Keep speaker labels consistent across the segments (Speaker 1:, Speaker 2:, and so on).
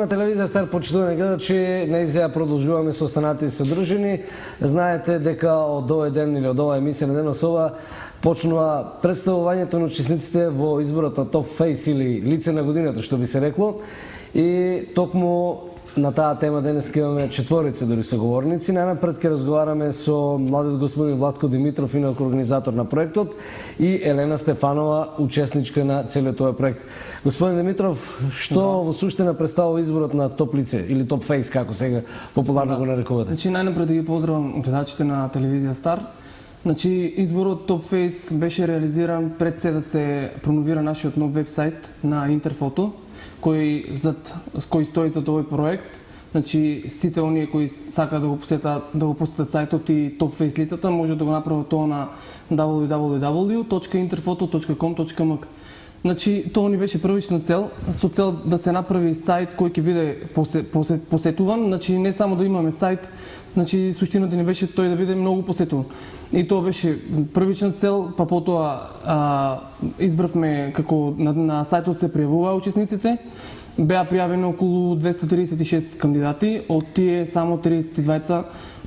Speaker 1: на телевизија Стар, почитувани гледачи, наизија продолжуваме со останатите содружини. Знаете дека од овој ден или од оваа емисија на Денос ова почнува представувањето на учесниците во изборот на Топ Фейс или лице на годината, што би се рекло. И токму на таа тема денес имаме четворица дори соговорници. Најнапред ќе разговараме со младиот господин Владко Димитров, инаку организатор на проектот, и Елена Стефанова, учесничка на целиот овој проект. Господин Димитров, што во суштина представува изборот на топ лице или топ фейс, како сега популарно го нарекувате?
Speaker 2: Значи најнапред да ги поздравам гледачите на телевизија Стар. Значи изборот топ фейс беше реализиран пред се да се промовира нашиот нов вебсайт на Интерфото, кој стои зад овој проект. Значи сите оние кои сакаат да го посетат сајтот и топ фейс лицата може да го направат тоа на www.interfoto.com.mk. Значи тоа ни беше првична цел, со цел да се направи сајт кој ќе биде посетуван, значи не само да имаме сајт, значи суштината ни беше тој да биде многу посетуван. И тоа беше првична цел, па потоа избравме како на сајтот се пријавуваа учесниците. Беа пријавени околу 236 кандидати, од тие само 32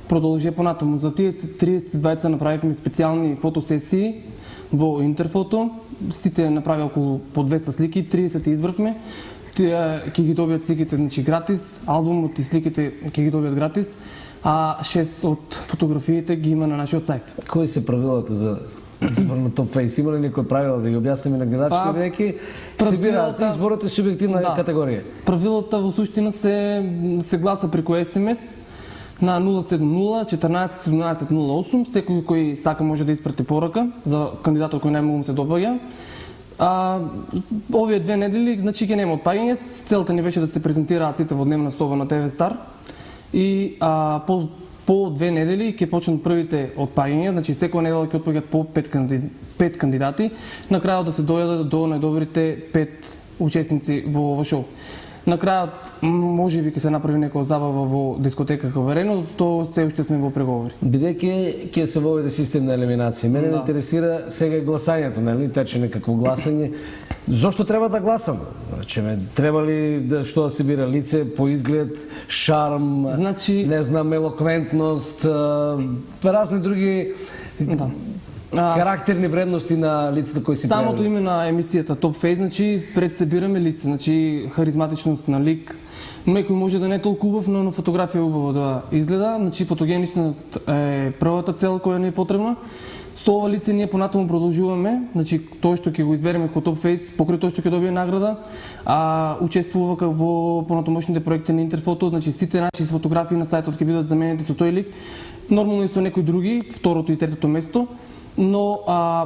Speaker 2: продолжија понатаму. За тие 32 направивме специјални фотосесии во Интерфото. Сите направи околу по 200 слики, 30 избравме. Тие ќе ги добијат сликите, значи гратис, албумот и сликите ќе ги добијат гратис, а 6 од фотографиите ги има на нашиот сајт.
Speaker 1: Кои се правилата за избор на топ фейс? Има ли некој правило да ги објасниме на гледачите, бидејќи се бираат изборот е субјективна категорија?
Speaker 2: Правилата во суштина се гласа преку СМС на 070 14 17 08. Секој кој сака може да испрати порака за кандидатот кој најмногу му се допаѓа. Овие 2 недели значи ќе нема отпаѓање. Целта ни беше да се презентираат сите во дневна соба на ТВ Стар. И по 2 недели ќе почнат првите отпаѓања, значи секоја недела ќе отпаѓаат по 5 кандидати, на крајот да се дојдат до најдобрите 5 учесници во ова шоу. На крајот можеби ќе се направи некоја забава во дискотека Каварено, тоа се уште сме во преговори.
Speaker 1: Бидејќи ќе се воведе систем на елиминација, мене ме интересира сега гласањето, нели? Тече некакво гласање. Зошто треба да гласам? Значи, треба ли што да се бира лице по изглед, шарм, значи, не знам, елоквентност, разни други карактерни вредности на лицата кои се пријавиле?
Speaker 2: Самото име на емисијата Топ Фейс, значи пред се бираме лице, значи харизматичност на лик. Некој може да не е толку убав, но на фотографија убаво да изгледа. Значи фотогеничност е првата цел која ни е потребна. Со ова лице ние понатаму продолжуваме, значи тоа што ќе го избереме како топ фейс, покрај тоа што ќе добие награда, учествува во понатамошните проекти на Интерфото, значи сите наши фотографии на сајтот ќе бидат заменети со тој лик, нормално и со некои други, второто и третото место, но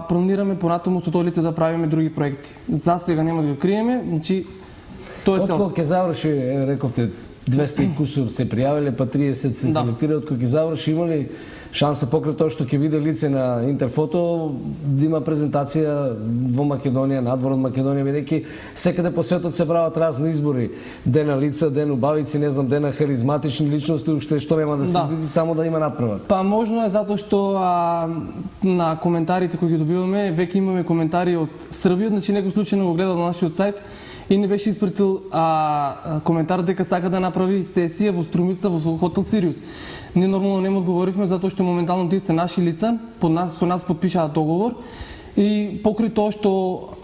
Speaker 2: планираме понатаму со тој лице да правиме други проекти. За сега нема да го криеме, значи тоа е цел.
Speaker 1: Откога ќе заврши, рековте, 200 и кусур се пријавиле, па 30 се селектира, откога ќе заврши, има ли шанса покрај тоа што ќе биде лице на Интерфото да има презентација во Македонија, надвор од Македонија, бидејќи секаде по светот се прават разни избори, ден на лица, ден убавици, не знам, ден на харизматични личности, уште што нема да се извизи, само да има надпревар.
Speaker 2: Па можно е затоа што на коментарите кои ги добиваме, веќе имаме коментари од Србија, значи некој случајно го гледал на нашиот сајт и не беше испратил коментар дека сака да направи сесија во Струмица во хотел Сириус. Ние нормално не му одговоривме затоа што моментално тие се наши лица, со нас подпишаат договор и покрај тоа што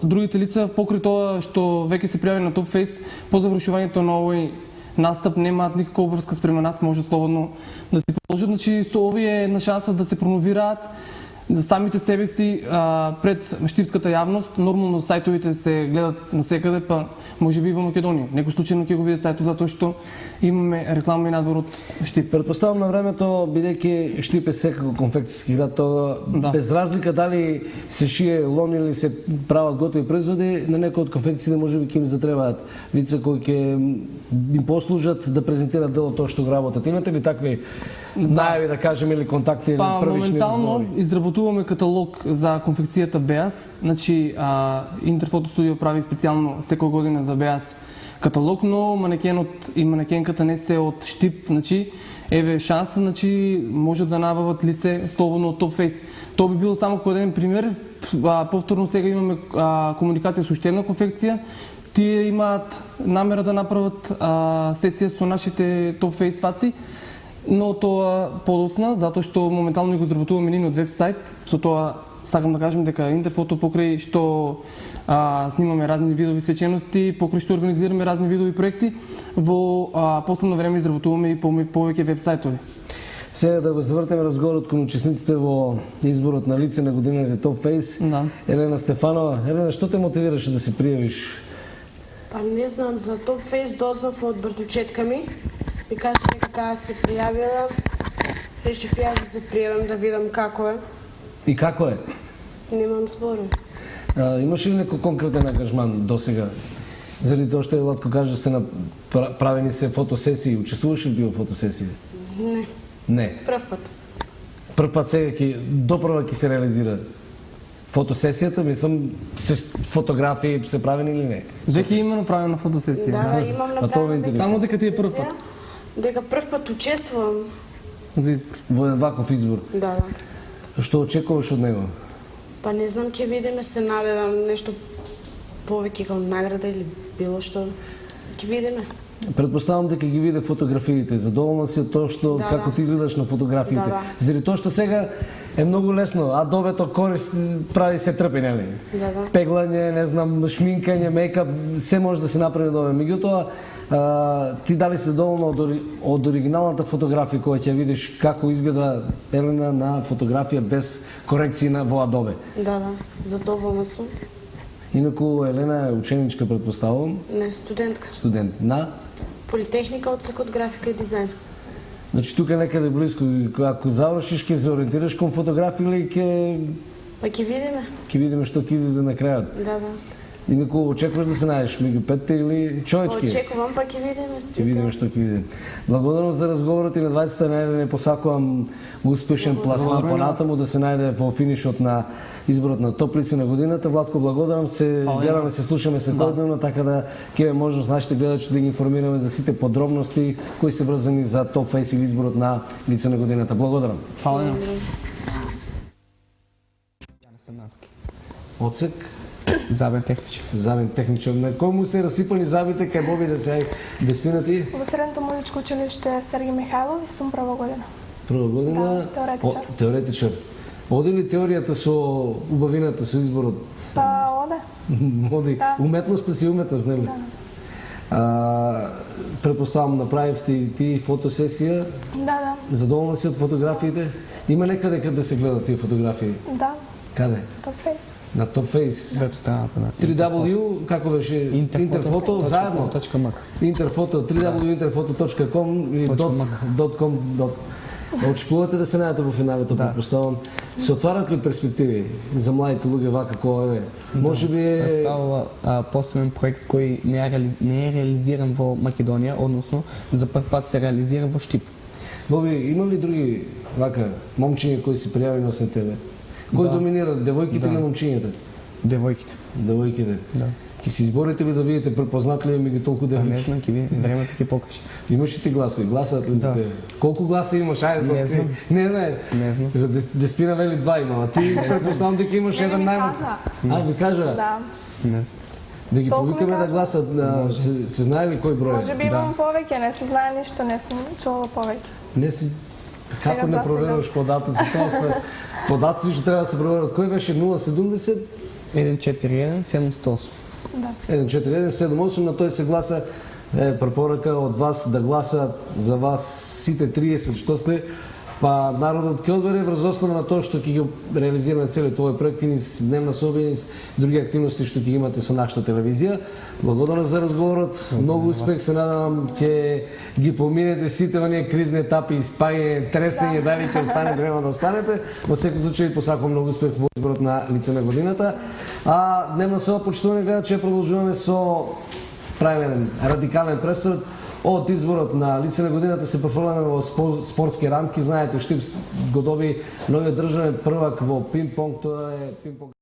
Speaker 2: другите лица, покрај тоа што веќе се пријавени на Топ Фейс, по завршувањето на овој настап немаат никаква обврска спрема нас, може слободно да се продолжат. Значи со овие на шанса да се промовираат за самите себе си пред штипската јавност. Нормално сајтовите се гледат насекаде, па можеби во Македонија. Некој случајно ќе го види сајтот затоа што имаме реклама и надвор од Штип.
Speaker 1: Предпоставам на времето, бидејќи Штип е секако конфекцијски град, тоа без разлика дали се шие лон или се прават готови производи, на некои од конфекциите можеби ќе им затребаат лица кои ќе им послужат да презентираат дел од тоа што го работат. Имате ли такви најави, да кажеме, или контакти или првични разговори?
Speaker 2: Моментално изработуваме каталог за конфекцијата Беас. Значи Интерфото студио прави специјално секоја година за Беас каталог, но манекенот и манекенката не се од Штип, значи еве шанса, значи може да набават лице слободно од Топ Фейс. Тоа би било само како еден пример. Повторно сега имаме комуникација со уште една конфекција тие имаат намера да направат сесија со нашите топ фейс фаци, но тоа подоцна, затоа што моментално го изработуваме нивниот веб-сайт. Со тоа сакам да кажем дека Интерфото покрај што снимаме разни видови свечености, покрај што организираме разни видови проекти, во последно време изработуваме и повеќе веб-сајтови.
Speaker 1: Сега да го завртеме разговорот кон учесниците во изборот на лице на годината Топ Фейс.
Speaker 2: Да.
Speaker 1: Елена Стефанова, Елена, што те мотивираше да се пријавиш?
Speaker 3: Па не знам, за Топ Фейс дознав од братовчетка ми. Ми кажа дека таа се пријавила. Решив јас да се пријавам да видам како е.
Speaker 1: И како е?
Speaker 3: Немам зборови.
Speaker 1: Имаш ли некој конкретен ангажман досега? Заради тоа што Владко кажа сте правени се фотосесии, учествуваш ли ти во фотосесии?
Speaker 3: Не,
Speaker 1: Не.
Speaker 3: прв пат.
Speaker 1: Прв пат сега допрва ќе се реализира фотосесијата, мислам, фотографии се правени или не?
Speaker 2: Веќе има направена фотосесија.
Speaker 3: Да, имам
Speaker 1: А тоа ме
Speaker 3: направена
Speaker 1: интересува.
Speaker 2: Само дека ти е прв
Speaker 3: фотосесија,
Speaker 2: пат.
Speaker 3: Дека прв пат учествувам.
Speaker 2: За избор.
Speaker 1: Во еден ваков избор.
Speaker 3: Да.
Speaker 1: Што очекуваш од него?
Speaker 3: Па не знам, ќе видиме, се надевам нешто повеќе како награда или било што. Ќе видиме.
Speaker 1: Предпоставам дека ги виде фотографиите. Задоволна си од тоа што
Speaker 3: Да,
Speaker 1: како
Speaker 3: да.
Speaker 1: ти изгледаш на фотографиите.
Speaker 3: Да.
Speaker 1: Заради тоа што сега е многу лесно, а добето прави се трпи, нели?
Speaker 3: Да.
Speaker 1: Пеглање, не знам, шминкање, мејкап, се може да се направи добро. Меѓутоа, ти дали се доволна од оригиналната фотографија која ќе видиш како изгледа Елена на фотографија без корекции во Adobe.
Speaker 3: Да, задоволна сум.
Speaker 1: Инаку Елена е ученичка, предпоставувам,
Speaker 3: Не, студентка.
Speaker 1: студент на.
Speaker 3: Политехника, одсек од графика и дизајн.
Speaker 1: Значи тука некаде близко, ако завршиш, ќе се ориентираш кон фотографија или
Speaker 3: Па ќе видиме.
Speaker 1: ќе видиме што ќе излезе на крајот.
Speaker 3: Да.
Speaker 1: Инаку очекуваш да се најдеш меѓу петте или човечки?
Speaker 3: Очекувам, па ќе видиме.
Speaker 1: Ќе видиме што ќе иде. Благодарам за разговорот и на двајцата најдене посакувам успешен пласман понатаму да се најде во финишот на изборот на топ лице на годината. Владко, благодарам се, гледаме се, слушаме се секојдневно, така да ќе имаме можност нашите гледачи да ги информираме за сите подробности кои се врзани за топ фейс или изборот на лице на годината. Благодарам.
Speaker 2: Фала на вас.
Speaker 1: Одсек
Speaker 4: Забен техничар.
Speaker 1: Забен техничар. На кој му се расипани забите кај Боби да се деспинати?
Speaker 5: Во Средното музичко училиште Сергеј Михајлов и сум прва година.
Speaker 1: Прва година.
Speaker 5: Да, теоретичар.
Speaker 1: Теоретичар. Оди ли теоријата со убавината со изборот?
Speaker 5: Па оде.
Speaker 1: Оди.
Speaker 5: Да.
Speaker 1: Уметноста си уметност, нели? Предпоставам направивте и ти фотосесија.
Speaker 5: Да.
Speaker 1: Задоволна си од фотографиите? Има некаде каде да се гледат тие фотографии?
Speaker 5: Да.
Speaker 1: Каде?
Speaker 5: Топ фейс.
Speaker 1: На Топ Фейс.
Speaker 4: Веб страната на
Speaker 1: 3W, како беше? Интерфото, заедно. Интерфото, www.interfoto.com или .com. Очекувате да се најдете во финалето, предпоставам. Се отварат ли перспективи за младите луѓе вака кој е? Може би е...
Speaker 4: Представува посебен проект кој не е реализиран во Македонија, односно за прв пат се реализира во Штип.
Speaker 1: Боби, има ли други вака момчиња кои се пријавени освен тебе? Кој доминира, девојките или момчињата?
Speaker 4: Девојките.
Speaker 1: Девојките.
Speaker 4: Да.
Speaker 1: Ке се изборите ли да бидете препознатливи меѓу толку
Speaker 4: Не
Speaker 1: девојки?
Speaker 4: знам, времето ќе покаже.
Speaker 1: Имаш ли ти гласови? Гласаат ли за
Speaker 4: Да.
Speaker 1: тебе? Колку гласа имаш? Ајде,
Speaker 4: Не знам.
Speaker 1: Не.
Speaker 4: Не знам.
Speaker 1: Деспина вели 2 има, а ти предпоставам дека имаш
Speaker 5: Не
Speaker 1: еден
Speaker 5: ми
Speaker 1: најмал.
Speaker 5: кажа.
Speaker 1: Ви кажа?
Speaker 5: Да.
Speaker 4: Не знам.
Speaker 1: Да ги
Speaker 5: Толку ми
Speaker 1: повикаме да
Speaker 5: кажа.
Speaker 1: гласат, се знае ли кој број?
Speaker 5: Може би имам повеќе, не се знае ништо, не сум чула повеќе.
Speaker 1: Не си... Како не
Speaker 5: Сега
Speaker 1: проверуваш податоци? Тоа се податоци што треба да се проверат. Кој беше 070?
Speaker 4: 141 708.
Speaker 5: Да.
Speaker 1: 14178, на тој се гласа препорака од вас да гласаат за вас сите 30 што сте, па народот ќе одбере врз основа на тоа што ќе ги реализираме целиот овој проект и низ дневна соба и низ други активности што ќе имате со нашата телевизија. Благодарам за разговорот, многу успех, се надевам ќе ги поминете сите оние кризни етапи, испаѓање, тресење, дали ќе останете, нема да останете. Во секој случај посакувам многу успех во изборот на лице на годината. А дневна соба, почитувани гледачи, продолжуваме со правиме еден радикален пресврт. Од изборот на лице на годината се префрламе во спортски рамки. Знаете, Штип го доби новиот државен првак во пинг-понг, тоа е пинг-понг